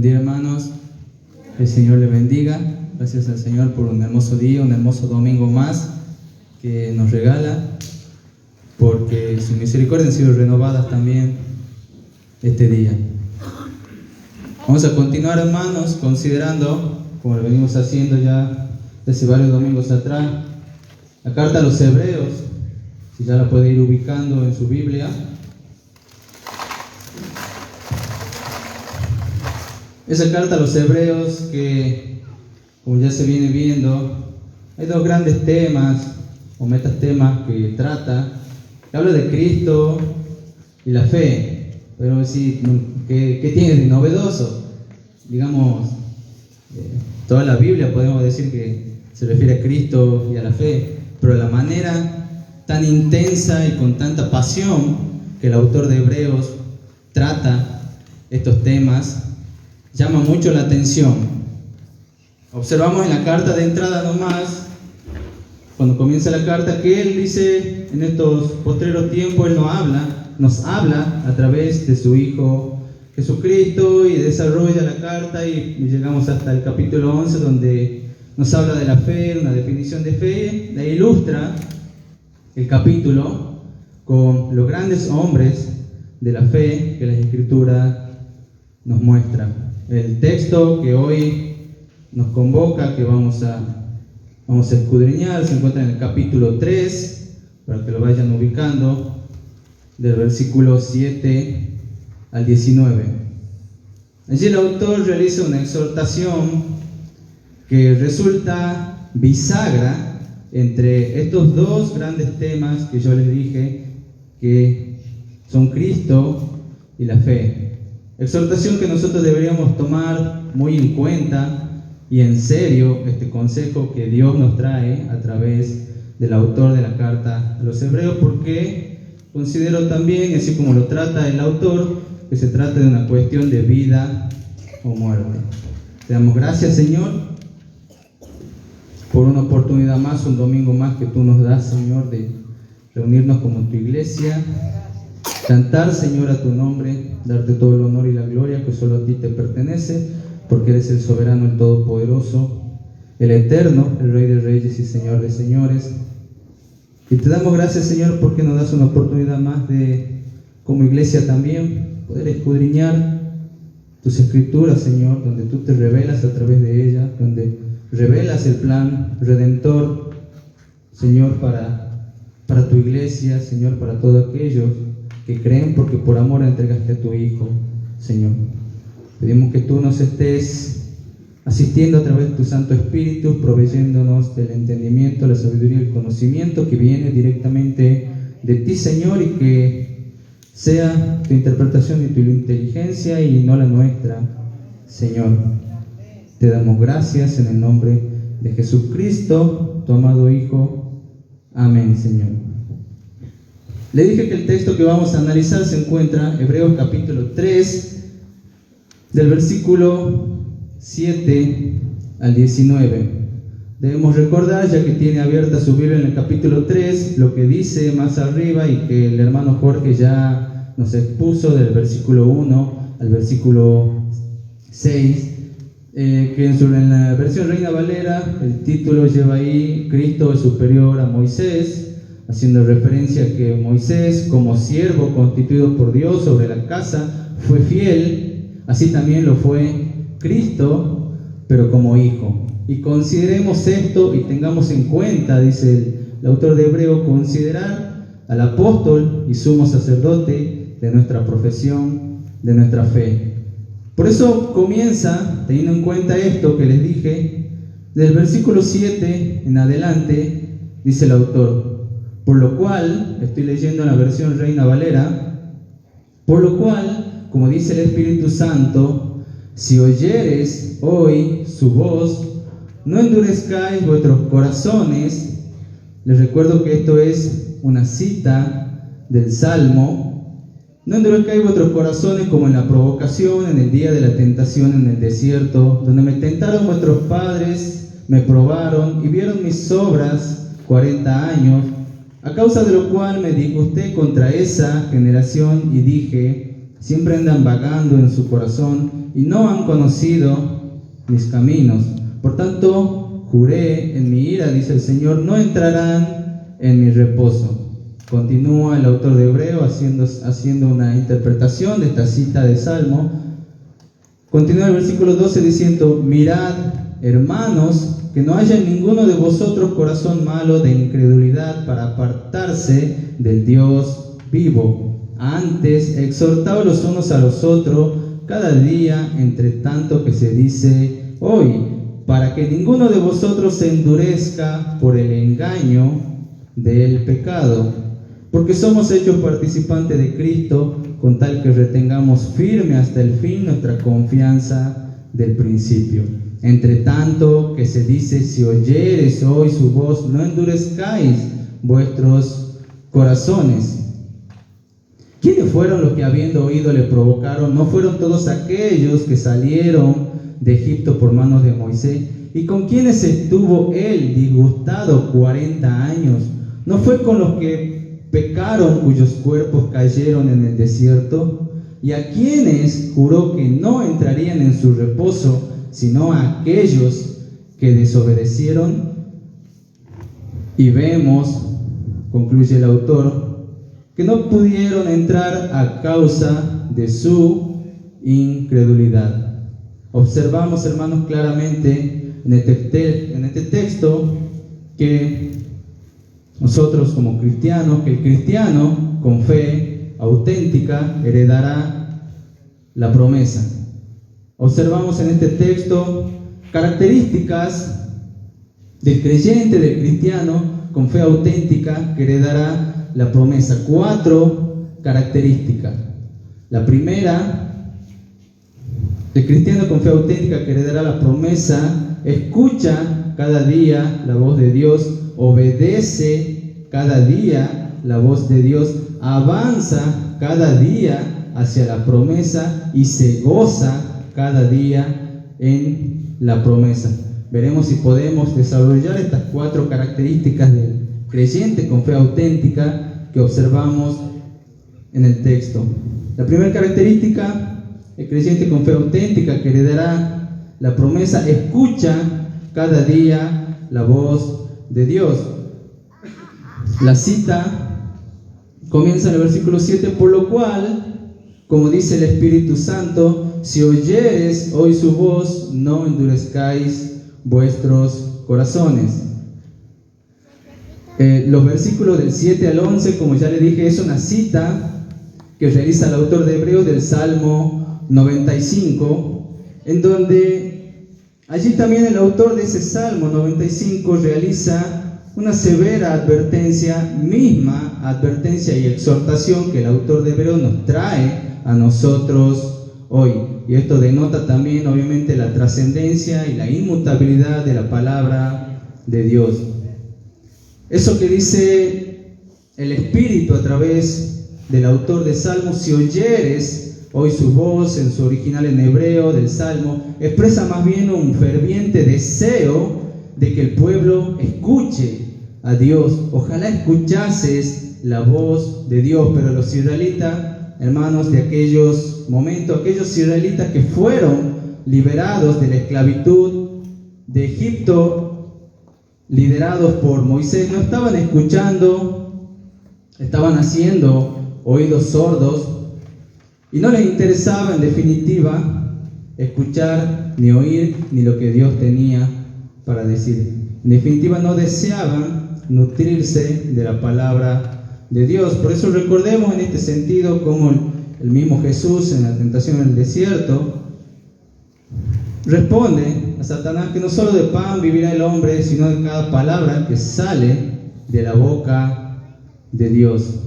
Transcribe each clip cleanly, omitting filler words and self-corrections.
día, hermanos. El Señor le bendiga. Gracias al Señor por un hermoso día, un hermoso domingo más que nos regala, porque su misericordia han sido renovadas también este día. Vamos a continuar, hermanos, considerando, como lo venimos haciendo ya desde varios domingos atrás, la carta a los Hebreos. Si ya la puede ir ubicando en su Biblia. Esa carta a los Hebreos que, como ya se viene viendo, hay dos grandes temas o metatemas que trata, que habla de Cristo y la fe. Pero decir, ¿qué tiene de novedoso? Digamos, toda la Biblia podemos decir que se refiere a Cristo y a la fe, pero la manera tan intensa y con tanta pasión que el autor de Hebreos trata estos temas llama mucho la atención. Observamos en la carta de entrada nomás, cuando comienza la carta, que él dice en estos postreros tiempos, él nos habla a través de su Hijo Jesucristo, y desarrolla la carta y llegamos hasta el capítulo 11, donde nos habla de la fe, una definición de fe, e ilustra el capítulo con los grandes hombres de la fe que la Escritura nos muestra. El texto que hoy nos convoca, que vamos a escudriñar, se encuentra en el capítulo 3, para que lo vayan ubicando, del versículo 7 al 19. Allí el autor realiza una exhortación que resulta bisagra entre estos dos grandes temas que yo les dije, que son Cristo y la fe. Exhortación que nosotros deberíamos tomar muy en cuenta y en serio este consejo que Dios nos trae a través del autor de la carta a los Hebreos, porque considero también, así como lo trata el autor, que se trata de una cuestión de vida o muerte. Te damos gracias, Señor, por una oportunidad más, un domingo más que tú nos das, Señor, de reunirnos como tu iglesia, cantar, Señor, a tu nombre, darte todo el honor y la gloria que solo a ti te pertenece, porque eres el soberano, el todopoderoso, el eterno, el Rey de reyes y Señor de señores. Y te damos gracias, Señor, porque nos das una oportunidad más de, como iglesia también, poder escudriñar tus escrituras, Señor, donde tú te revelas a través de ellas, donde revelas el plan redentor, Señor, para tu iglesia, Señor, para todos aquellos que creen, porque por amor entregaste a tu Hijo, Señor. Pedimos que tú nos estés asistiendo a través de tu Santo Espíritu, proveyéndonos del entendimiento, la sabiduría y el conocimiento que viene directamente de ti, Señor, y que sea tu interpretación y tu inteligencia y no la nuestra, Señor. Te damos gracias en el nombre de Jesucristo, tu amado Hijo. Amén, Señor. Le dije que el texto que vamos a analizar se encuentra en Hebreos capítulo 3, del versículo 7 al 19. Debemos recordar, ya que tiene abierta su Biblia en el capítulo 3, lo que dice más arriba y que el hermano Jorge ya nos expuso del versículo 1 al versículo 6, que en la versión Reina Valera el título lleva ahí Cristo es superior a Moisés, haciendo referencia a que Moisés, como siervo constituido por Dios sobre la casa, fue fiel. Así también lo fue Cristo, pero como hijo. Y consideremos esto y tengamos en cuenta, dice el autor de Hebreo, considerar al apóstol y sumo sacerdote de nuestra profesión, de nuestra fe. Por eso comienza, teniendo en cuenta esto que les dije, del versículo 7 en adelante, dice el autor, por lo cual, estoy leyendo en la versión Reina Valera, por lo cual, como dice el Espíritu Santo, si oyeres hoy su voz, no endurezcáis vuestros corazones. Les recuerdo que esto es una cita del Salmo. No endurezcáis vuestros corazones como en la provocación, en el día de la tentación en el desierto, donde me tentaron vuestros padres, me probaron y vieron mis obras 40 años, a causa de lo cual me disgusté contra esa generación y dije, siempre andan vagando en su corazón y no han conocido mis caminos. Por tanto, juré en mi ira, dice el Señor, no entrarán en mi reposo. Continúa el autor de Hebreo haciendo una interpretación de esta cita de Salmo. Continúa el versículo 12 diciendo: mirad, hermanos, que no haya en ninguno de vosotros corazón malo de incredulidad para apartarse del Dios vivo. Antes, exhortaos los unos a los otros cada día, entre tanto que se dice hoy, para que ninguno de vosotros se endurezca por el engaño del pecado. Porque somos hechos participantes de Cristo, con tal que retengamos firme hasta el fin nuestra confianza del principio. Entre tanto que se dice, si oyeres hoy su voz, no endurezcáis vuestros corazones. ¿Quiénes fueron los que habiendo oído le provocaron? ¿No fueron todos aquellos que salieron de Egipto por manos de Moisés? ¿Y con quienes estuvo él disgustado 40 años? ¿No fue con los que pecaron cuyos cuerpos cayeron en el desierto? ¿Y a quienes juró que no entrarían en su reposo, sino a aquellos que desobedecieron? Y vemos, concluye el autor, que no pudieron entrar a causa de su incredulidad. Observamos, hermanos, claramente en este texto que nosotros como cristianos, que el cristiano con fe auténtica heredará la promesa. Observamos en este texto características del creyente, del cristiano con fe auténtica que heredará la promesa. 4 características. La primera, el cristiano con fe auténtica que heredará la promesa, escucha cada día la voz de Dios, obedece cada día la voz de Dios, avanza cada día hacia la promesa y se goza cada día en la promesa. Veremos si podemos desarrollar estas 4 características del creyente con fe auténtica que observamos en el texto. La primera característica, el creyente con fe auténtica que heredará la promesa, escucha cada día la voz de Dios. La cita comienza en el versículo 7, por lo cual, como dice el Espíritu Santo, si oyeres hoy su voz, no endurezcáis vuestros corazones. Los versículos del 7 al 11, como ya le dije, es una cita que realiza el autor de Hebreos del Salmo 95, en donde allí también el autor de ese Salmo 95 realiza una severa advertencia, misma advertencia y exhortación que el autor de Hebreos nos trae a nosotros hoy. Y esto denota también, obviamente, la trascendencia y la inmutabilidad de la palabra de Dios. Eso que dice el Espíritu a través del autor de Salmos, si oyeres hoy su voz, en su original en hebreo del Salmo, expresa más bien un ferviente deseo de que el pueblo escuche a Dios. Ojalá escuchases la voz de Dios, pero los israelitas, hermanos, de aquellos momentos, aquellos israelitas que fueron liberados de la esclavitud de Egipto, liderados por Moisés, no estaban escuchando, estaban haciendo oídos sordos y no les interesaba en definitiva escuchar ni oír ni lo que Dios tenía para decir. En definitiva no deseaban nutrirse de la palabra de Dios. Por eso recordemos en este sentido como el mismo Jesús en la tentación en el desierto responde a Satanás que no solo de pan vivirá el hombre, sino de cada palabra que sale de la boca de Dios.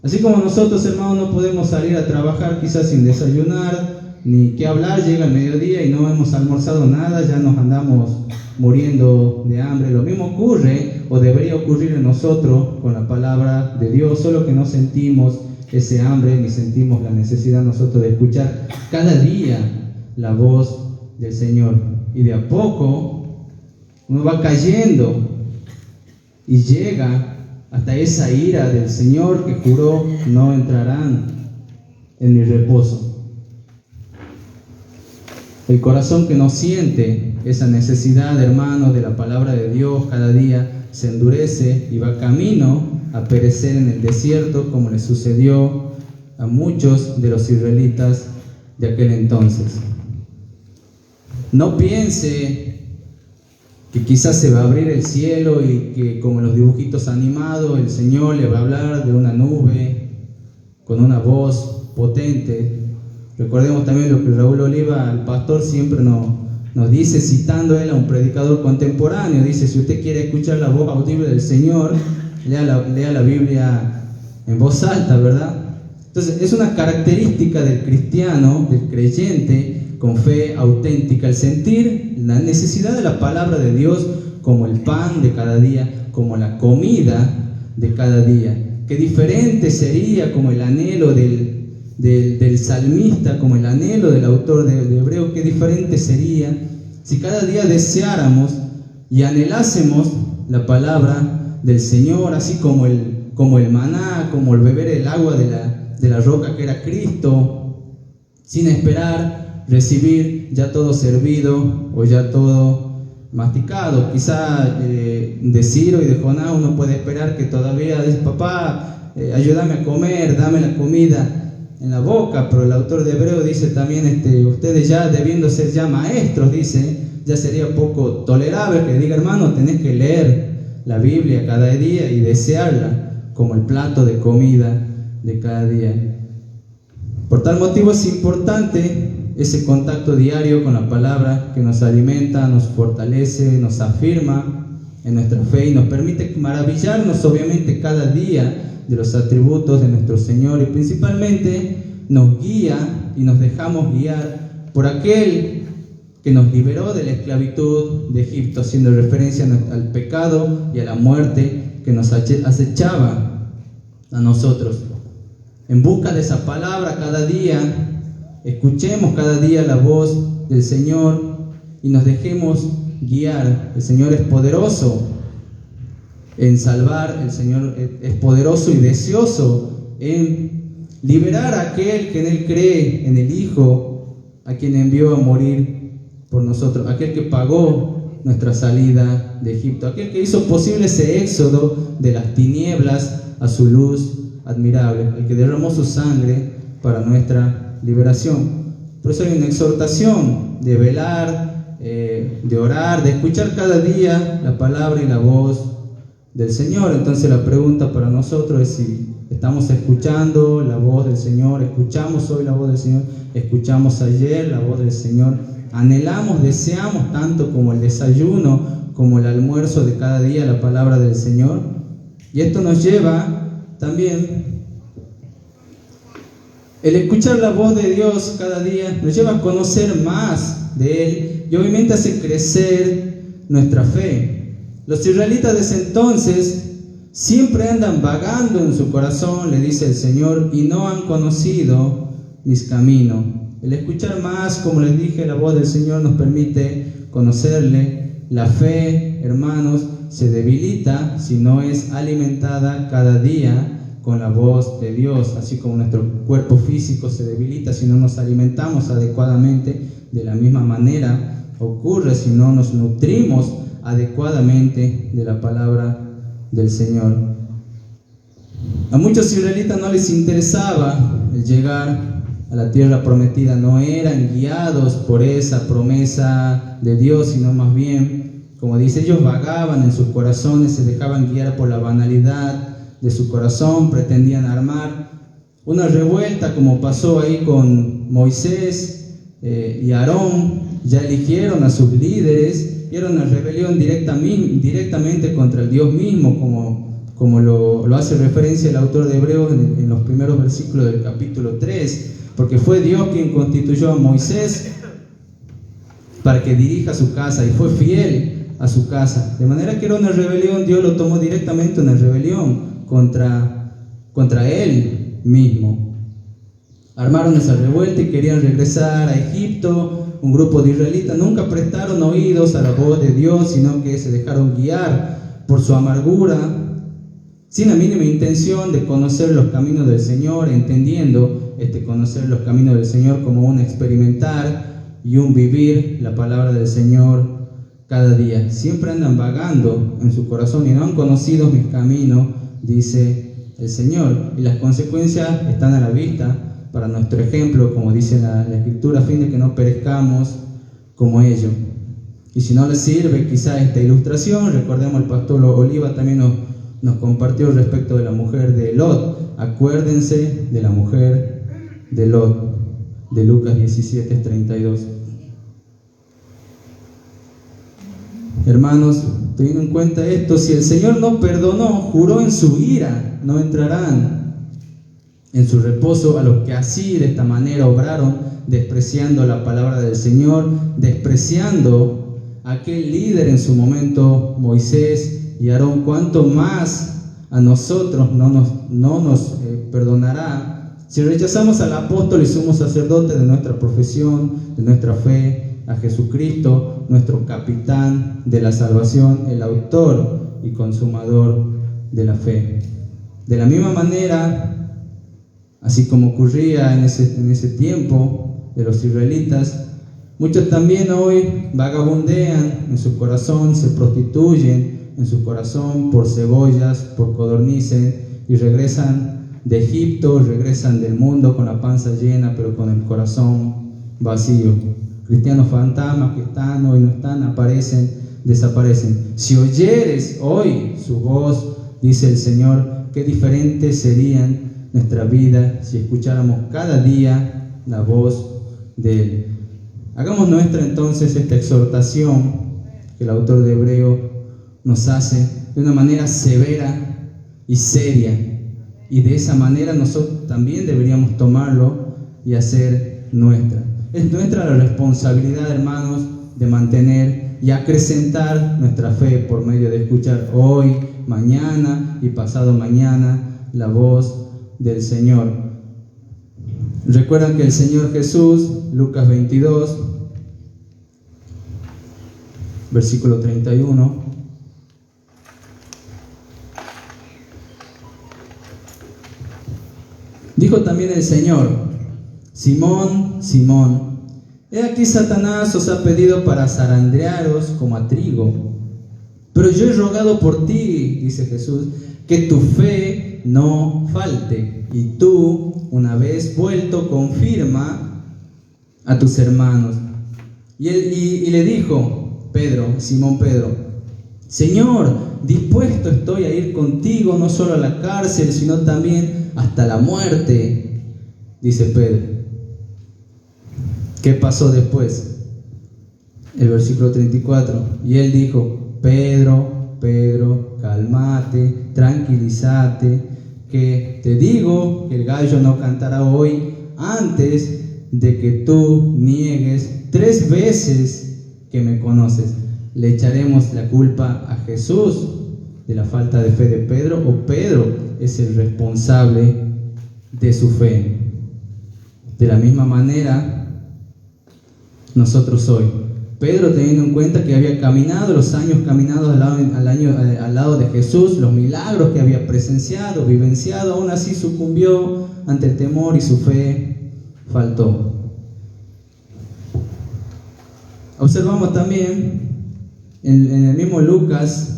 Así como nosotros, hermanos, no podemos salir a trabajar quizás sin desayunar, ni qué hablar, llega el mediodía y no hemos almorzado nada, ya nos andamos muriendo de hambre. Lo mismo ocurre o debería ocurrir en nosotros con la palabra de Dios, solo que no sentimos ese hambre ni sentimos la necesidad nosotros de escuchar cada día la voz del Señor. Y de a poco uno va cayendo y llega hasta esa ira del Señor que juró, no entrarán en mi reposo. El corazón que no siente esa necesidad, hermanos, de la palabra de Dios cada día se endurece y va camino a perecer en el desierto, como le sucedió a muchos de los israelitas de aquel entonces. No piense que quizás se va a abrir el cielo y que, como en los dibujitos animados, el Señor le va a hablar de una nube con una voz potente. Recordemos también lo que Raúl Oliva, el pastor, siempre nos dice, citando él a un predicador contemporáneo. Dice: si usted quiere escuchar la voz audible del Señor, lea la Biblia en voz alta, ¿verdad? Entonces, es una característica del cristiano, del creyente con fe auténtica, el sentir la necesidad de la palabra de Dios como el pan de cada día, como la comida de cada día. Qué diferente sería como el anhelo del salmista, como el anhelo del autor de Hebreos. Qué diferente sería si cada día deseáramos y anhelásemos la palabra del Señor, así como el maná, como el beber el agua de la roca que era Cristo, sin esperar recibir ya todo servido o ya todo masticado. Quizá de Ciro y de Jonás uno puede esperar que todavía dice: papá, ayúdame a comer, dame la comida en la boca. Pero el autor de Hebreos dice también, ustedes ya debiendo ser ya maestros, dice, ya sería poco tolerable que diga: hermano, tenés que leer la Biblia cada día y desearla como el plato de comida de cada día. Por tal motivo es importante ese contacto diario con la palabra, que nos alimenta, nos fortalece, nos afirma en nuestra fe y nos permite maravillarnos obviamente cada día de los atributos de nuestro Señor, y principalmente nos guía y nos dejamos guiar por aquel que nos liberó de la esclavitud de Egipto, haciendo referencia al pecado y a la muerte que nos acechaba a nosotros. En busca de esa palabra cada día, escuchemos cada día la voz del Señor y nos dejemos guiar. El Señor es poderoso en salvar, el Señor es poderoso y deseoso en liberar a aquel que en Él cree, en el Hijo, a quien envió a morir por nosotros, aquel que pagó nuestra salida de Egipto, aquel que hizo posible ese éxodo de las tinieblas a su luz admirable, el que derramó su sangre para nuestra liberación. Por eso hay una exhortación de velar, de orar, de escuchar cada día la palabra y la voz del Señor. Entonces la pregunta para nosotros es si estamos escuchando la voz del Señor, escuchamos hoy la voz del Señor, escuchamos ayer la voz del Señor, anhelamos, deseamos tanto como el desayuno, como el almuerzo de cada día la palabra del Señor. Y esto nos lleva también, el escuchar la voz de Dios cada día nos lleva a conocer más de Él y obviamente hace crecer nuestra fe. Los israelitas de ese entonces siempre andan vagando en su corazón, le dice el Señor, y no han conocido mis caminos. El escuchar más, como les dije, la voz del Señor nos permite conocerle. La fe, hermanos, se debilita si no es alimentada cada día con la voz de Dios, así como nuestro cuerpo físico se debilita si no nos alimentamos adecuadamente. De la misma manera ocurre si no nos nutrimos adecuadamente de la palabra del Señor. A muchos israelitas no les interesaba el llegar a la tierra prometida, no eran guiados por esa promesa de Dios, sino más bien, como dice, ellos vagaban en sus corazones, se dejaban guiar por la banalidad de su corazón, pretendían armar una revuelta como pasó ahí con Moisés y Aarón. Ya eligieron a sus líderes y era una rebelión directamente contra el Dios mismo, como lo hace referencia el autor de Hebreos en los primeros versículos del capítulo 3, porque fue Dios quien constituyó a Moisés para que dirija su casa y fue fiel a su casa, de manera que era una rebelión. Dios lo tomó directamente una rebelión contra él mismo. Armaron esa revuelta y querían regresar a Egipto. Un grupo de israelitas nunca prestaron oídos a la voz de Dios, sino que se dejaron guiar por su amargura, sin la mínima intención de conocer los caminos del Señor, entendiendo conocer los caminos del Señor como un experimentar y un vivir la palabra del Señor cada día. Siempre andan vagando en su corazón y no han conocido mis caminos, dice el Señor. Y las consecuencias están a la vista para nuestro ejemplo, como dice la Escritura, a fin de que no perezcamos como ellos. Y si no les sirve quizá esta ilustración, recordemos el pastor Oliva también nos compartió respecto de la mujer de Lot. Acuérdense de la mujer de Lot, de Lucas 17:32. Hermanos, teniendo en cuenta esto, si el Señor no perdonó, juró en su ira, no entrarán en su reposo a los que así de esta manera obraron, despreciando la palabra del Señor, despreciando a aquel líder en su momento, Moisés y Aarón. Cuánto más a nosotros no nos perdonará si rechazamos al apóstol y sumo sacerdote de nuestra profesión, de nuestra fe, a Jesucristo, nuestro capitán de la salvación, el autor y consumador de la fe. De la misma manera, así como ocurría en ese tiempo de los israelitas, muchos también hoy vagabundean en su corazón, se prostituyen en su corazón por cebollas, por codornices, y regresan de Egipto, regresan del mundo con la panza llena, pero con el corazón vacío. Cristianos fantasmas que están hoy no están, aparecen, desaparecen. Si oyeres hoy su voz, dice el Señor, qué diferente serían nuestra vida si escucháramos cada día la voz de Él. Hagamos nuestra entonces esta exhortación que el autor de Hebreo nos hace de una manera severa y seria, y de esa manera nosotros también deberíamos tomarlo y hacer nuestra. Es nuestra la responsabilidad, hermanos, de mantener y acrecentar nuestra fe por medio de escuchar hoy, mañana y pasado mañana la voz del Señor. Recuerdan que el Señor Jesús, Lucas 22, versículo 31, dijo también el Señor: Simón, Simón, he aquí Satanás os ha pedido para zarandearos como a trigo, pero yo he rogado por ti, dice Jesús, que tu fe no falte, y tú, una vez vuelto, confirma a tus hermanos. Y le dijo Pedro, Simón Pedro: Señor, dispuesto estoy a ir contigo no solo a la cárcel, sino también hasta la muerte, dice Pedro. ¿Qué pasó después? El versículo 34. Y él dijo: Pedro, Pedro, cálmate, tranquilízate, que te digo que el gallo no cantará hoy antes de que tú niegues 3 veces que me conoces. ¿Le echaremos la culpa a Jesús de la falta de fe de Pedro, o Pedro es el responsable de su fe? De la misma manera, nosotros hoy, Pedro, teniendo en cuenta que había caminado los años caminados al lado de Jesús, los milagros que había presenciado, vivenciado, aún así sucumbió ante el temor y su fe faltó. Observamos también en el mismo Lucas,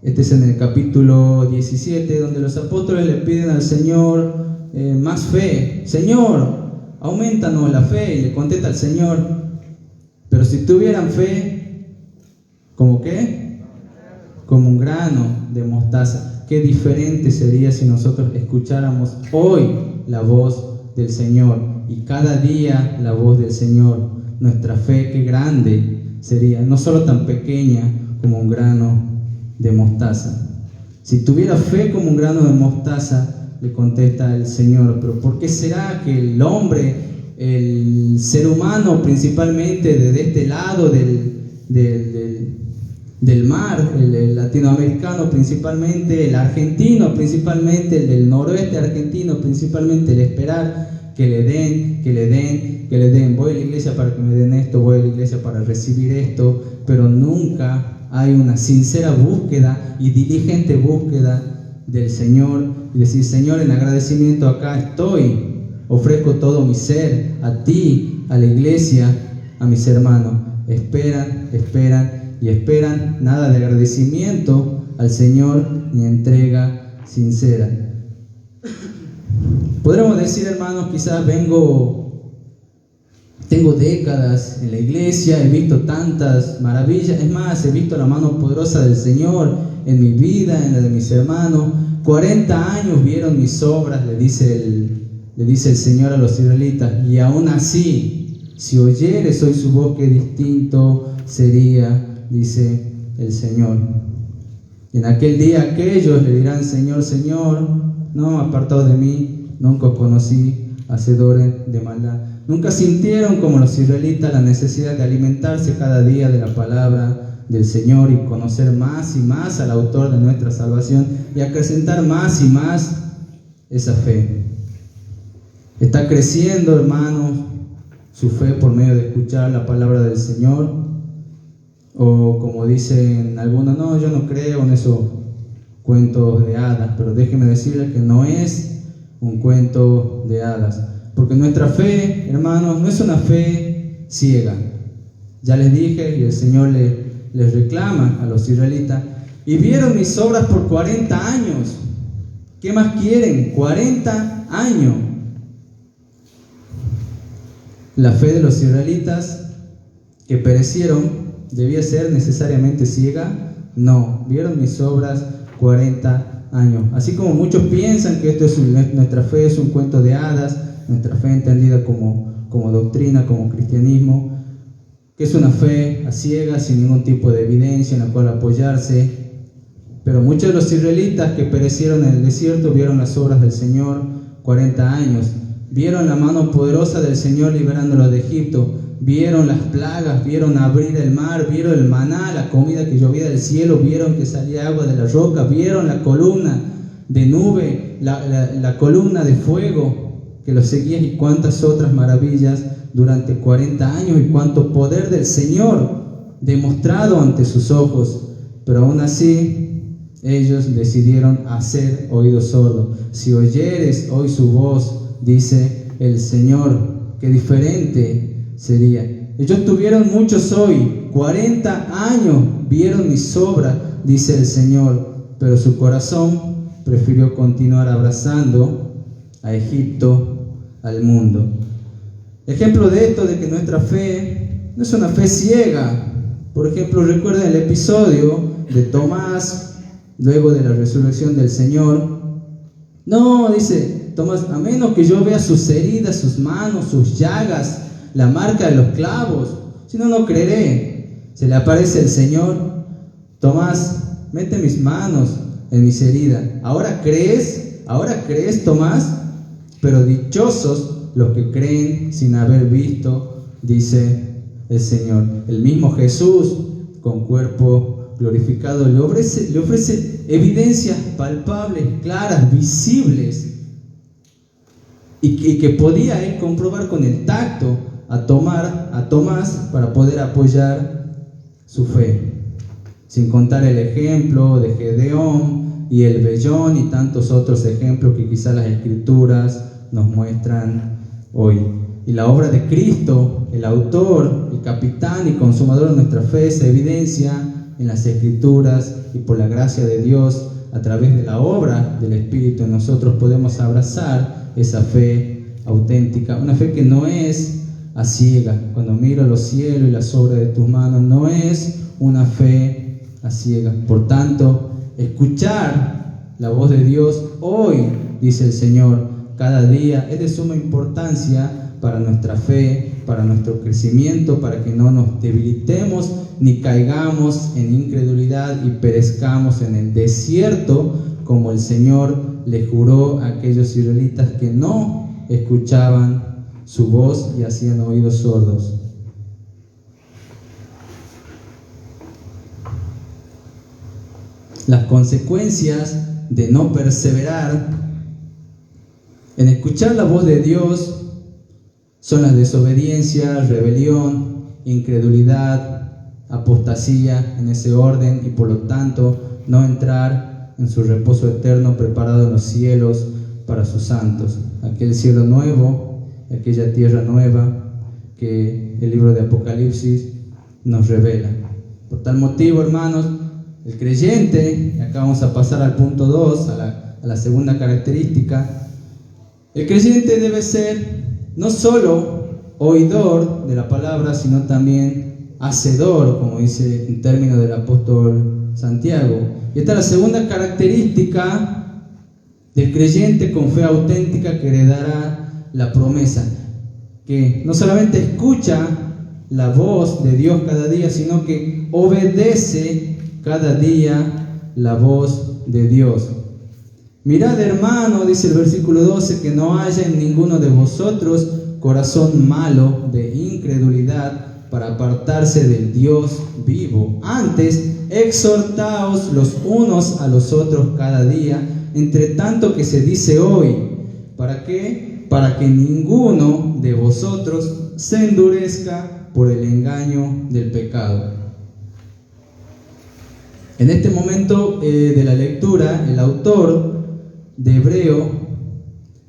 este es en el capítulo 17, donde los apóstoles le piden al Señor más fe. Señor, aumentanos la fe, y le contesta el Señor: pero si tuvieran fe, ¿como qué? Como un grano de mostaza. Qué diferente sería si nosotros escucháramos hoy la voz del Señor, y cada día la voz del Señor. Nuestra fe, qué grande sería, no solo tan pequeña como un grano de mostaza. Si tuviera fe como un grano de mostaza, le contesta el Señor: pero ¿por qué será que el hombre, el ser humano principalmente de este lado del mar, el latinoamericano principalmente, el argentino principalmente, el del noroeste argentino principalmente, el esperar que le den, voy a la iglesia para que me den esto, voy a la iglesia para recibir esto, pero nunca hay una sincera búsqueda y diligente búsqueda del Señor, y decir: Señor, en agradecimiento acá estoy, ofrezco todo mi ser a ti, a la iglesia, a mis hermanos. Esperan, esperan y esperan, nada de agradecimiento al Señor ni entrega sincera. Podremos decir, hermanos, quizás tengo décadas en la iglesia, he visto tantas maravillas, es más, he visto la mano poderosa del Señor en mi vida, en la de mis hermanos. 40 años vieron mis obras, le dice el Señor a los israelitas, y aún así, si oyeres hoy su voz, qué distinto sería, dice el Señor. Y en aquel día aquellos le dirán, Señor, Señor, no, apartados de mí, nunca os conocí, hacedores de maldad. Nunca sintieron como los israelitas la necesidad de alimentarse cada día de la palabra del Señor y conocer más y más al autor de nuestra salvación y acrecentar más y más esa fe. Está creciendo, hermanos, su fe por medio de escuchar la palabra del Señor, o como dicen algunos, no, yo no creo en esos cuentos de hadas, pero déjenme decirles que no es un cuento de hadas, porque nuestra fe, hermanos, no es una fe ciega. Ya les dije, y el Señor les reclama a los israelitas, y vieron mis obras por 40 años. ¿Qué más quieren? 40 años. La fe de los israelitas que perecieron debía ser necesariamente ciega. No, vieron mis obras 40 años. Así como muchos piensan que nuestra fe es un cuento de hadas, nuestra fe entendida como doctrina, como cristianismo, que es una fe a ciegas, sin ningún tipo de evidencia en la cual apoyarse. Pero muchos de los israelitas que perecieron en el desierto vieron las obras del Señor 40 años. Vieron la mano poderosa del Señor liberándolos de Egipto. Vieron las plagas, vieron abrir el mar, vieron el maná, la comida que llovía del cielo, vieron que salía agua de la roca, vieron la columna de nube, la columna de fuego que los seguía, y cuántas otras maravillas durante 40 años, y cuánto poder del Señor demostrado ante sus ojos. Pero aún así ellos decidieron hacer oídos sordos. Si oyeres hoy su voz, dice el Señor, qué diferente sería. Ellos tuvieron muchos hoy, 40 años vieron mis obras, dice el Señor, pero su corazón prefirió continuar abrazando a Egipto, al mundo. Ejemplo de esto, de que nuestra fe no es una fe ciega. Por ejemplo, recuerden el episodio de Tomás, luego de la resurrección del Señor. No, dice Tomás, a menos que yo vea sus heridas, sus manos, sus llagas, la marca de los clavos, si no, no creeré. Se le aparece el Señor, Tomás, mete mis manos en mis heridas. ¿Ahora crees? ¿Ahora crees, Tomás? Pero dichosos los que creen sin haber visto, dice el Señor. El mismo Jesús, con cuerpo glorificado, le ofrece evidencias palpables, claras, visibles, y que podía él comprobar con el tacto a Tomás para poder apoyar su fe. Sin contar el ejemplo de Gedeón y el vellón y tantos otros ejemplos que quizás las Escrituras nos muestran hoy. Y la obra de Cristo, el autor, el capitán y consumador de nuestra fe, se evidencia en las Escrituras, y por la gracia de Dios, a través de la obra del Espíritu en nosotros, podemos abrazar esa fe auténtica, una fe que no es a ciega. Cuando miro los cielos y las obras de tus manos, no es una fe a ciega. Por tanto, escuchar la voz de Dios hoy, dice el Señor, cada día es de suma importancia para nuestra fe, para nuestro crecimiento, para que no nos debilitemos ni caigamos en incredulidad y perezcamos en el desierto, como el Señor le juró a aquellos israelitas que no escuchaban su voz y hacían oídos sordos. Las consecuencias de no perseverar en escuchar la voz de Dios son la desobediencia, rebelión, incredulidad, apostasía, en ese orden, y por lo tanto no entrar en su reposo eterno preparado en los cielos para sus santos. Aquel cielo nuevo, aquella tierra nueva que el libro de Apocalipsis nos revela. Por tal motivo, hermanos, el creyente, y acá vamos a pasar al punto 2, a la segunda característica, el creyente debe ser no solo oidor de la palabra, sino también hacedor, como dice en términos del apóstol Santiago. Y esta es la segunda característica del creyente con fe auténtica que heredará la promesa, que no solamente escucha la voz de Dios cada día, sino que obedece cada día la voz de Dios. Mirad, hermano, dice el versículo 12, que no haya en ninguno de vosotros corazón malo de incredulidad para apartarse del Dios vivo. Antes, exhortaos los unos a los otros cada día, entre tanto que se dice hoy. ¿Para qué? Para que ninguno de vosotros se endurezca por el engaño del pecado. En este momento de la lectura, el autor de Hebreo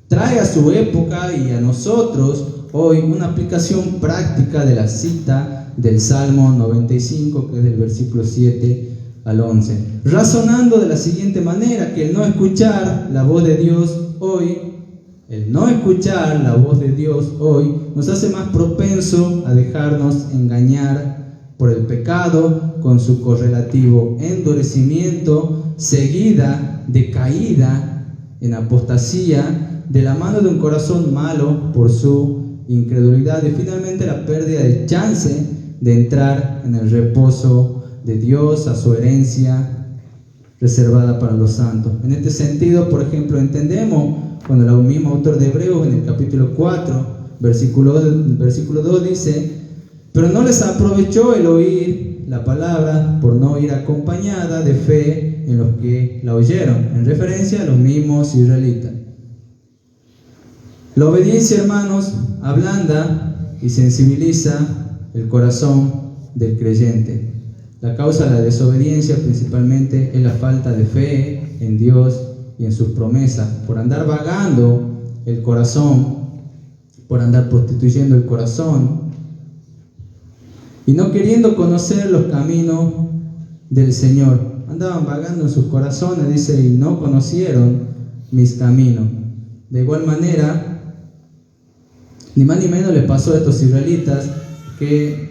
trae a su época y a nosotros hoy una aplicación práctica de la cita del Salmo 95, que es del versículo 7 al 11, razonando de la siguiente manera: que el no escuchar la voz de Dios hoy, nos hace más propenso a dejarnos engañar por el pecado, con su correlativo endurecimiento, seguida de caída en apostasía, de la mano de un corazón malo por su incredulidad, y finalmente la pérdida de chance de entrar en el reposo de Dios, a su herencia reservada para los santos. En este sentido, por ejemplo, entendemos cuando el mismo autor de Hebreos en el capítulo 4, versículo 2 dice: pero no les aprovechó el oír la palabra por no ir acompañada de fe en los que la oyeron, en referencia a los mismos israelitas. La obediencia, hermanos, ablanda y sensibiliza el corazón del creyente. La causa de la desobediencia principalmente es la falta de fe en Dios y en sus promesas. Por andar vagando el corazón, por andar prostituyendo el corazón y no queriendo conocer los caminos del Señor. Andaban vagando en sus corazones, dice, y no conocieron mis caminos. De igual manera, ni más ni menos les pasó a estos israelitas que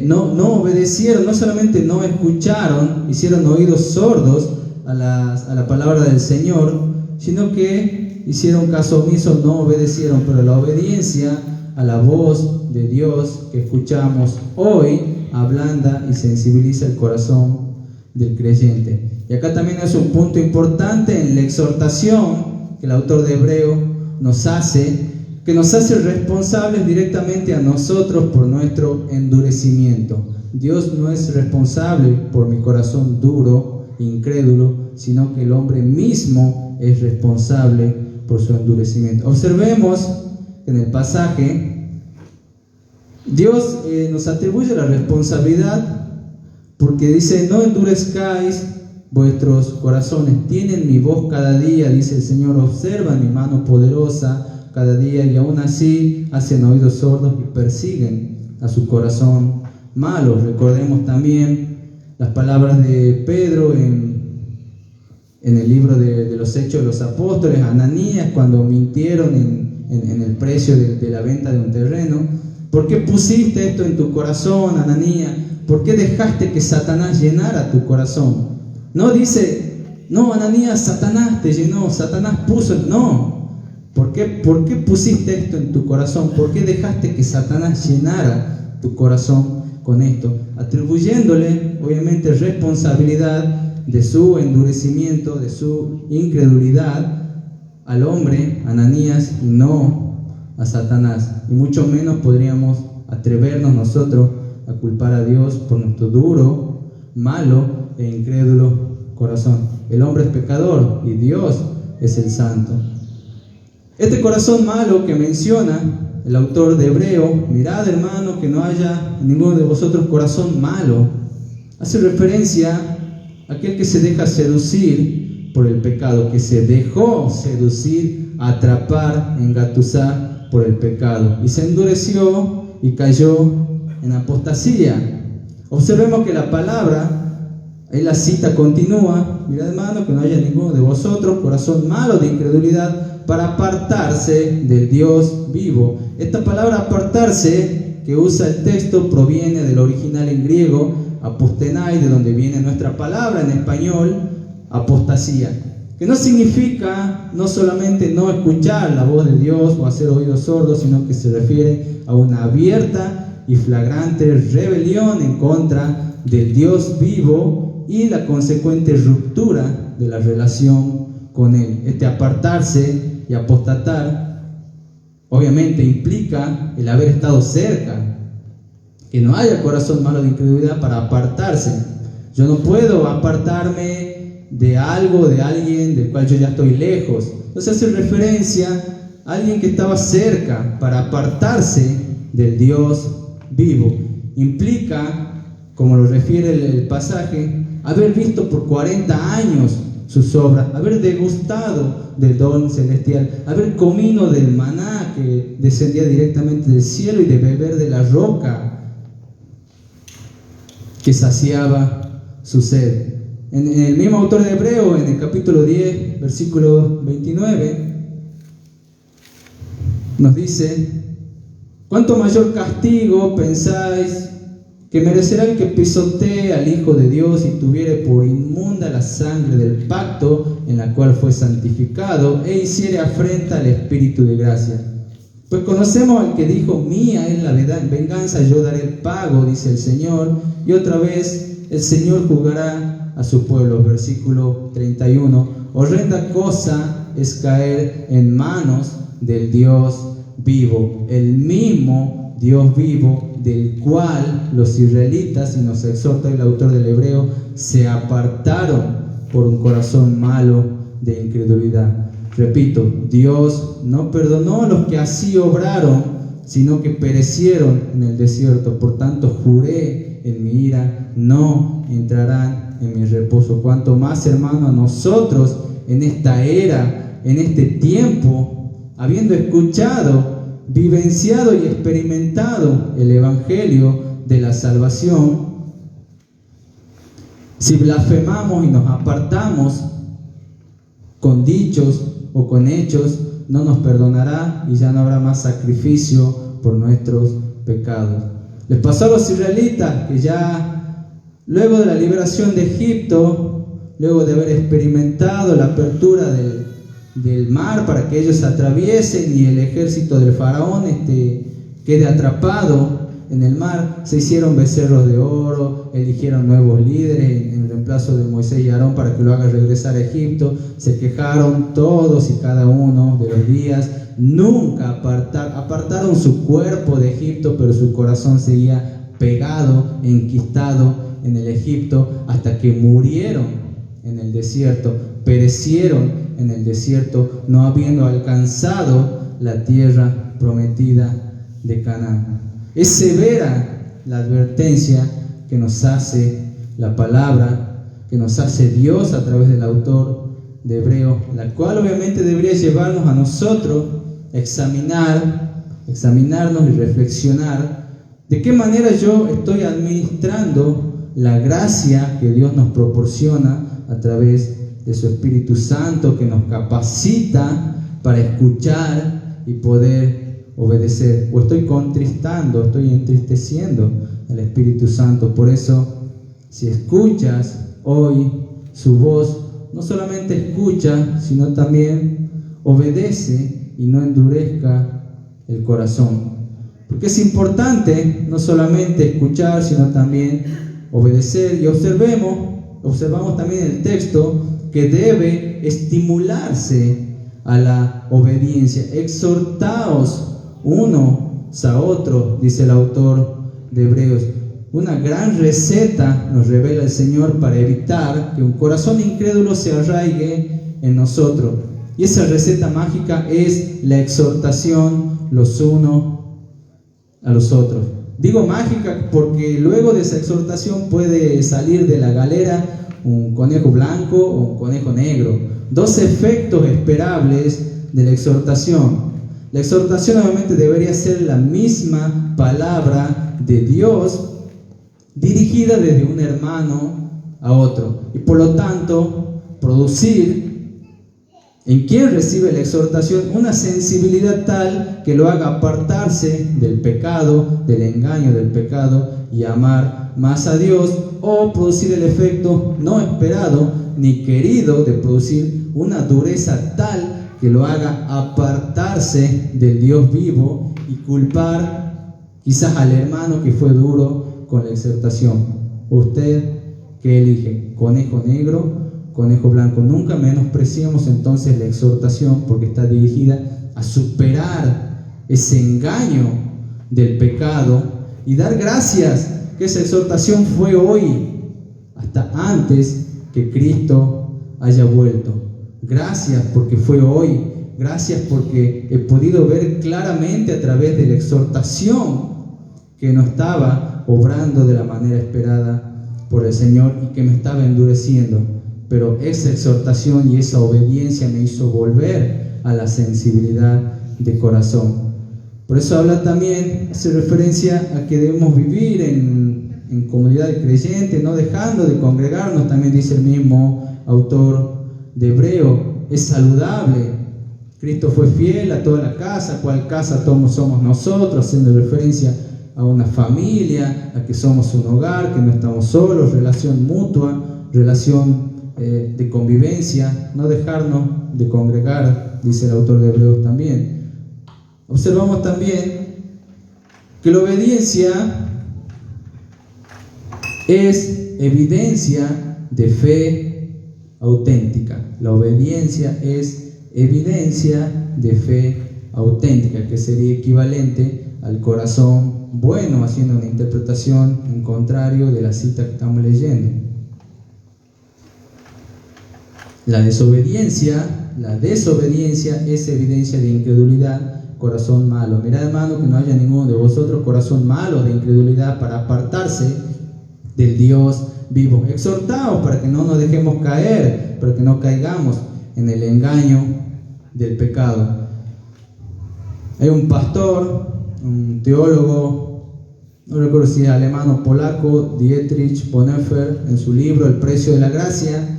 no obedecieron, no solamente no escucharon, hicieron oídos sordos a la palabra del Señor, sino que hicieron caso omiso, no obedecieron. Pero la obediencia a la voz de Dios que escuchamos hoy ablanda y sensibiliza el corazón del creyente. Y acá también es un punto importante en la exhortación que el autor de Hebreo nos hace, que nos hace responsables directamente a nosotros por nuestro endurecimiento. Dios no es responsable por mi corazón duro, incrédulo, sino que el hombre mismo es responsable por su endurecimiento. Observemos en el pasaje, Dios nos atribuye la responsabilidad porque dice: no endurezcáis vuestros corazones, tienen mi voz cada día, dice el Señor, observan mi mano poderosa cada día, y aún así hacen oídos sordos y persiguen a su corazón malo. Recordemos también las palabras de Pedro en el libro de los Hechos de los Apóstoles, Ananías, cuando mintieron en el precio de la venta de un terreno. ¿Por qué pusiste esto en tu corazón, Ananías? ¿Por qué dejaste que Satanás llenara tu corazón? No dice, no, Ananías, Satanás te llenó, Satanás puso, no. ¿Por qué pusiste esto en tu corazón? ¿Por qué dejaste que Satanás llenara tu corazón con esto? Atribuyéndole, obviamente, responsabilidad de su endurecimiento, de su incredulidad al hombre, Ananías, y no a Satanás. Y mucho menos podríamos atrevernos nosotros a culpar a Dios por nuestro duro, malo e incrédulo corazón. El hombre es pecador y Dios es el santo. Este corazón malo que menciona el autor de Hebreo, mirad, hermano, que no haya en ninguno de vosotros corazón malo, hace referencia a aquel que se deja seducir por el pecado, que se dejó seducir, atrapar, engatusar por el pecado, y se endureció y cayó en apostasía. Observemos que la palabra, ahí la cita continúa: mirad, hermano, que no haya ninguno de vosotros corazón malo de incredulidad, para apartarse del Dios vivo. Esta palabra apartarse que usa el texto proviene del original en griego, apostenai, de donde viene nuestra palabra en español, apostasía, que no significa no solamente no escuchar la voz de Dios o hacer oídos sordos, sino que se refiere a una abierta y flagrante rebelión en contra del Dios vivo y la consecuente ruptura de la relación con Él. Este apartarse y apostatar obviamente implica el haber estado cerca, que no haya corazón malo de incredulidad para apartarse. Yo no puedo apartarme de algo, de alguien del cual yo ya estoy lejos. Entonces hace referencia a alguien que estaba cerca para apartarse del Dios vivo. Implica, como lo refiere el pasaje, haber visto por 40 años sus obras, haber degustado del don celestial, haber comido del maná que descendía directamente del cielo y de beber de la roca que saciaba su sed. En el mismo autor de Hebreo, en el capítulo 10, versículo 29, nos dice: ¿cuánto mayor castigo pensáis que merecerá el que pisotee al Hijo de Dios y tuviere por inmunda la sangre del pacto en la cual fue santificado e hiciere afrenta al Espíritu de gracia? Pues conocemos al que dijo: mía es la venganza, yo daré el pago, dice el Señor. Y otra vez el Señor juzgará a su pueblo. Versículo 31. Horrenda cosa es caer en manos del Dios vivo, el mismo Dios vivo del cual los israelitas, y nos exhorta el autor del Hebreo, se apartaron por un corazón malo de incredulidad. Repito, Dios no perdonó a los que así obraron, sino que perecieron en el desierto. Por tanto, juré en mi ira, no entrarán en mi reposo. Cuanto más, hermano, a nosotros en esta era, en este tiempo, habiendo escuchado, vivenciado y experimentado el evangelio de la salvación, si blasfemamos y nos apartamos con dichos o con hechos, no nos perdonará y ya no habrá más sacrificio por nuestros pecados. Les pasó a los israelitas que ya luego de la liberación de Egipto, luego de haber experimentado la apertura del mar para que ellos atraviesen y el ejército del faraón quede atrapado en el mar, se hicieron becerros de oro, eligieron nuevos líderes en reemplazo de Moisés y Aarón para que lo haga regresar a Egipto. Se quejaron todos y cada uno de los días, nunca apartaron su cuerpo de Egipto, pero su corazón seguía pegado, enquistado en el Egipto, hasta que murieron en el desierto, perecieron en el desierto, no habiendo alcanzado la tierra prometida de Canaán. Es severa la advertencia que nos hace la palabra, que nos hace Dios a través del autor de Hebreo, la cual obviamente debería llevarnos a nosotros a examinarnos y reflexionar de qué manera yo estoy administrando la gracia que Dios nos proporciona a través de su Espíritu Santo, que nos capacita para escuchar y poder obedecer, o estoy contristando, estoy entristeciendo al Espíritu Santo. Por eso, si escuchas hoy su voz, no solamente escucha, sino también obedece y no endurezca el corazón. Porque es importante no solamente escuchar, sino también obedecer. Y observamos también el texto que debe estimularse a la obediencia. Exhortaos unos a otros, dice el autor de Hebreos. Una gran receta nos revela el Señor para evitar que un corazón incrédulo se arraigue en nosotros. Y esa receta mágica es la exhortación los unos a los otros. Digo mágica porque luego de esa exhortación puede salir de la galera un conejo blanco o un conejo negro. Dos efectos esperables de la exhortación. La exhortación obviamente debería ser la misma palabra de Dios dirigida desde un hermano a otro. Y por lo tanto, producir en quien recibe la exhortación una sensibilidad tal que lo haga apartarse del pecado, del engaño del pecado y amar más a Dios, o producir el efecto no esperado ni querido de producir una dureza tal que lo haga apartarse del Dios vivo y culpar quizás al hermano que fue duro con la exhortación. ¿Usted qué elige? ¿Conejo negro? ¿Conejo blanco? Nunca menospreciemos entonces la exhortación, porque está dirigida a superar ese engaño del pecado y dar gracias que esa exhortación fue hoy, hasta antes que Cristo haya vuelto. Gracias porque fue hoy. Gracias porque he podido ver claramente a través de la exhortación que no estaba obrando de la manera esperada por el Señor y que me estaba endureciendo. Pero esa exhortación y esa obediencia me hizo volver a la sensibilidad de corazón. Por eso habla también, hace referencia a que debemos vivir en comunidad de creyentes, no dejando de congregarnos. También dice el mismo autor de Hebreo, es saludable. Cristo fue fiel a toda la casa. ¿Cuál casa somos nosotros? Haciendo referencia a una familia, a que somos un hogar, que no estamos solos, relación mutua, relación de convivencia, no dejarnos de congregar, dice el autor de Hebreos también. Observamos también que la obediencia es evidencia de fe auténtica. La obediencia es evidencia de fe auténtica, que sería equivalente al corazón bueno, haciendo una interpretación en contrario de la cita que estamos leyendo. La desobediencia es evidencia de incredulidad, corazón malo. Mirad, hermano, que no haya ninguno de vosotros corazón malo de incredulidad para apartarse del Dios vivo. Exhortaos para que no nos dejemos caer, para que no caigamos en el engaño del pecado. Hay un pastor, un teólogo, no recuerdo si es alemán o polaco, Dietrich Bonhoeffer, en su libro El precio de la gracia,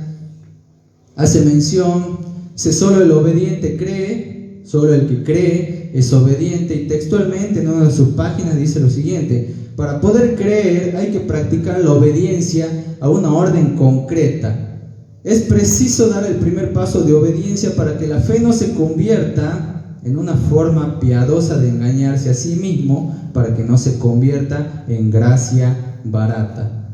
hace mención, dice: solo el obediente cree, solo el que cree es obediente. Y textualmente en una de sus páginas dice lo siguiente: para poder creer hay que practicar la obediencia a una orden concreta. Es preciso dar el primer paso de obediencia para que la fe no se convierta en una forma piadosa de engañarse a sí mismo, para que no se convierta en gracia barata.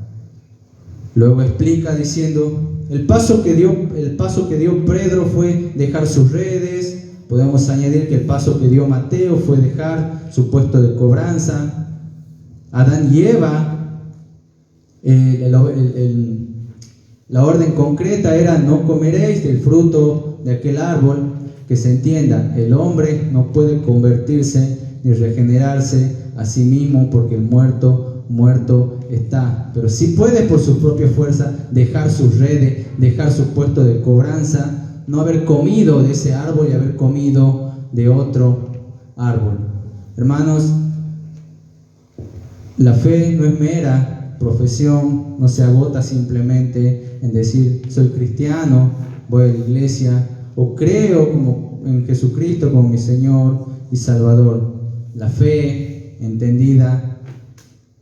Luego explica diciendo: el paso que dio Pedro fue dejar sus redes. Podemos añadir que el paso que dio Mateo fue dejar su puesto de cobranza. Adán y Eva, la orden concreta era: no comeréis del fruto de aquel árbol. Que se entienda, el hombre no puede convertirse ni regenerarse a sí mismo, porque el muerto está, pero sí puede por su propia fuerza dejar sus redes, dejar su puesto de cobranza, no haber comido de ese árbol y haber comido de otro árbol. Hermanos, la fe no es mera profesión, no se agota simplemente en decir soy cristiano, voy a la iglesia o creo en Jesucristo como mi Señor y Salvador. La fe, entendida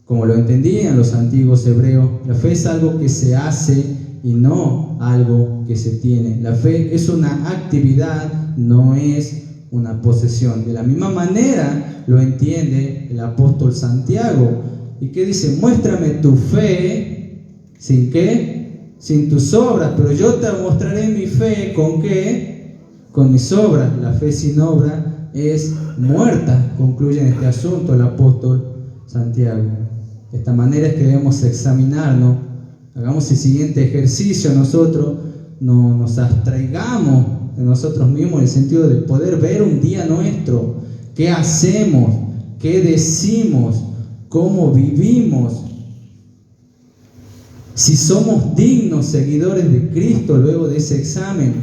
como lo entendían los antiguos hebreos, la fe es algo que se hace y no algo que se tiene. La fe es una actividad, no es una posesión. De la misma manera lo entiende el apóstol Santiago. ¿Y qué dice? Muéstrame tu fe, ¿sin qué? Sin tus obras, pero yo te mostraré mi fe, ¿con qué? Con mis obras. La fe sin obra es muerta, concluye en este asunto el apóstol Santiago. De esta manera es que debemos examinarnos, hagamos el siguiente ejercicio nosotros, no nos abstraigamos de nosotros mismos en el sentido de poder ver un día nuestro, qué hacemos, qué decimos, cómo vivimos. Si somos dignos seguidores de Cristo, luego de ese examen,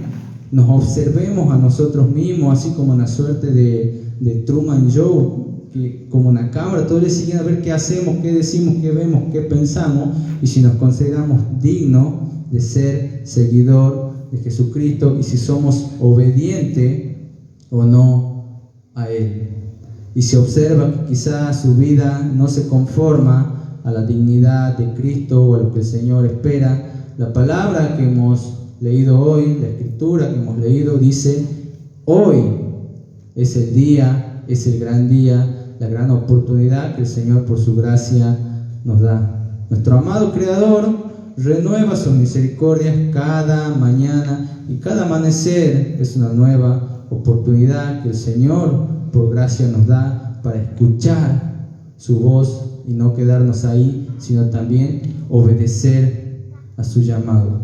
nos observemos a nosotros mismos, así como una suerte de de Truman Show, que como una cámara, todos le siguen a ver qué hacemos, qué decimos, qué vemos, qué pensamos, y si nos consideramos dignos de ser seguidor de Jesucristo y si somos obedientes o no a Él. Y se observa que quizás su vida no se conforma a la dignidad de Cristo o a lo que el Señor espera. La palabra que hemos leído hoy, la escritura que hemos leído, dice: hoy es el día, es el gran día, la gran oportunidad que el Señor por su gracia nos da. Nuestro amado Creador renueva sus misericordias cada mañana, y cada amanecer es una nueva oportunidad que el Señor por gracia nos da para escuchar su voz y no quedarnos ahí, sino también obedecer a su llamado.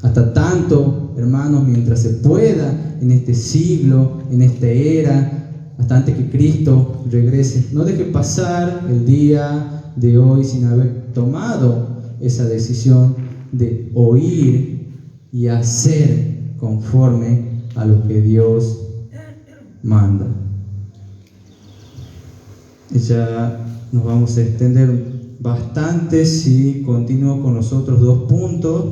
Hasta tanto, hermanos, mientras se pueda en este siglo, en esta era, hasta antes que Cristo regrese, no deje pasar el día de hoy sin haber tomado esa decisión de oír y hacer conforme a lo que Dios manda. Y ya nos vamos a extender bastante si continúo con los otros 2 puntos.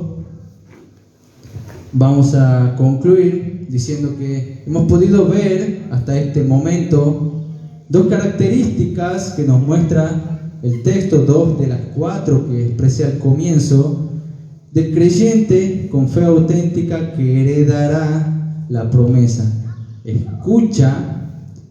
Vamos a concluir diciendo que hemos podido ver hasta este momento 2 características que nos muestra el texto, 2 de las 4 que expresé al comienzo, del creyente con fe auténtica que heredará la promesa. Escucha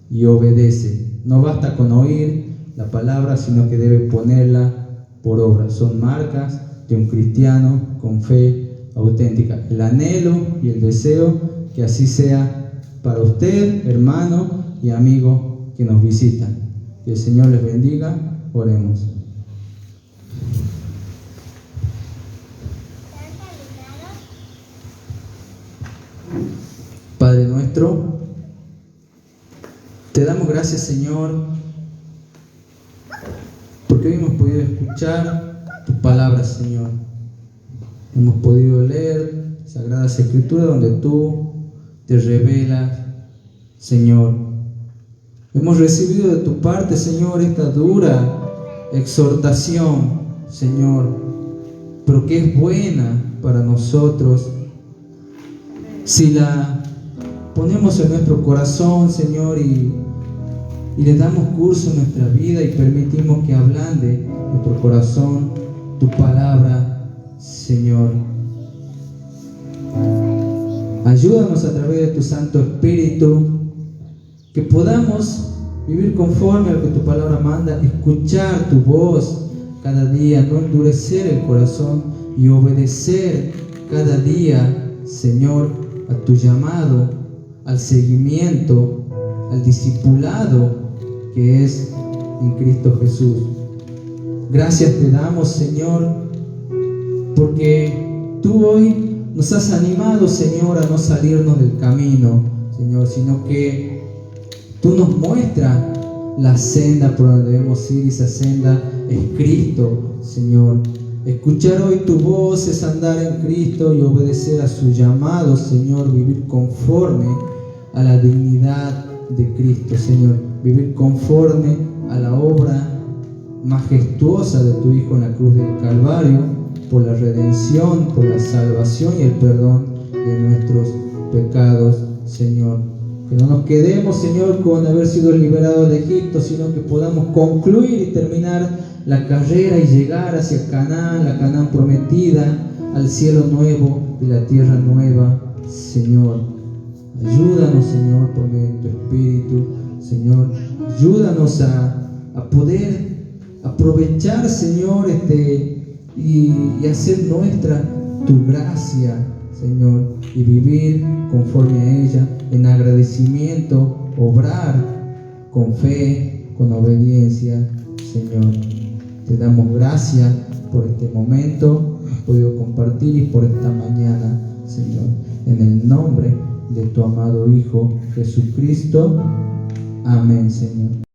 y obedece. No basta con oír la palabra, sino que debe ponerla por obra. Son marcas de un cristiano con fe auténtica. El anhelo y el deseo que así sea para usted, hermano y amigo que nos visitan. Que el Señor les bendiga. Oremos. Padre nuestro, te damos gracias, Señor, porque hoy hemos podido escuchar tu palabra, Señor. Hemos podido leer Sagradas Escrituras donde tú te revelas, Señor. Hemos recibido de tu parte, Señor, esta dura exhortación, Señor, pero que es buena para nosotros si la ponemos en nuestro corazón, Señor, y le damos curso en nuestra vida y permitimos que ablande nuestro corazón tu palabra, Señor. Ayúdanos a través de tu Santo Espíritu, que podamos vivir conforme a lo que tu palabra manda, escuchar tu voz cada día, no endurecer el corazón y obedecer cada día, Señor, a tu llamado, al seguimiento, al discipulado que es en Cristo Jesús. Gracias te damos, Señor, porque tú hoy nos has animado, Señor, a no salirnos del camino, Señor, sino que tú nos muestras la senda por donde debemos ir, y esa senda es Cristo, Señor. Escuchar hoy tu voz es andar en Cristo y obedecer a su llamado, Señor, vivir conforme a la dignidad de Cristo, Señor, vivir conforme a la obra majestuosa de tu Hijo en la cruz del Calvario, por la redención, por la salvación y el perdón de nuestros pecados, Señor. Que no nos quedemos, Señor, con haber sido liberados de Egipto, sino que podamos concluir y terminar la carrera y llegar hacia Canaán, la Canaán prometida, al cielo nuevo y la tierra nueva, Señor. Ayúdanos, Señor, por medio de tu Espíritu, Señor. Ayúdanos a poder aprovechar, Señor, y hacer nuestra tu gracia, Señor, y vivir conforme a ella, en agradecimiento, obrar con fe, con obediencia, Señor. Te damos gracias por este momento que hemos podido compartir y por esta mañana, Señor. En el nombre de tu amado Hijo Jesucristo. Amén, Señor.